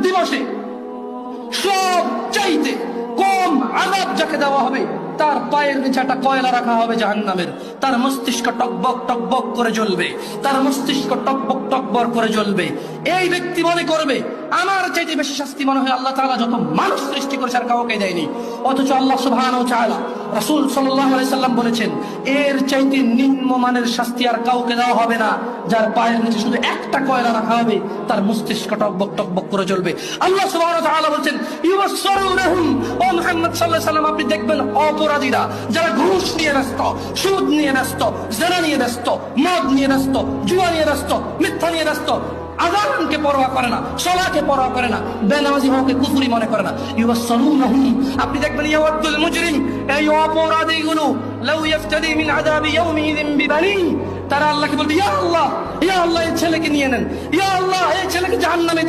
দিবসে সব চাইতে কম আযাব যাকে দেওয়া হবে, তার পায়ের নিচে একটা কয়লা রাখা হবে জাহান্নামের, তার মস্তিষ্ক টকবক টকবক করে জ্বলবে, তার মস্তিষ্ক টকবক টকবক করে জ্বলবে। এই ব্যক্তি মনে করবে আমার চাইতে বেশি শাস্তি মনে হয় আল্লাহ তাআলা যত মানুষ সৃষ্টি করেছে আর কাউকে দেয়নি। অথচ আল্লাহ সুবহানাহু ওয়া তাআলা, রাসূল সাল্লাল্লাহু আলাইহি সাল্লাম বলেছেন এর চাইতে নিম্নমানের শাস্তি আর কাউকে দেওয়া হবে না, যার পায়ের নিচে শুধু একটা কয়লা রাখা হবে, তার মস্তিষ্ক টকবক টকবক করে জ্বলবে। আল্লাহ সুবহানাহু ওয়া তাআলা বলেন ইউসারুনহুম, ও মুহাম্মদ সাল্লাল্লাহু আলাইহি সাল্লাম আপনি দেখবেন অপরাধীরা যারা ঘুষ নিয়ে ব্যস্ত, সুদ নিয়ে ব্যস্ত, জিনা নিয়ে ব্যস্ত, মদ নিয়ে ব্যস্ত, জুয়া নিয়ে ব্যস্ত, মিথ্যা নিয়ে ব্যস্ত, আযানকে পরোয়া করে না, সালাতকে পরোয়া করে না, বেনামাজি হওয়াকে কুফরি মনে করে না, ইউসারুনহুম আপনি দেখবেন ইয়াওয়াদুল মুজরিম, এই অপরাধীগুলো লাউ ইফতাদি মিন আযাবি ইয়াউমিযিন বিবানি, তারা আল্লাহকে বলবে ইয়া আল্লাহ এই ছেলেকে নিয়ে নেন, ইয়া আল্লাহ এই ছেলেকে জাহান্নামে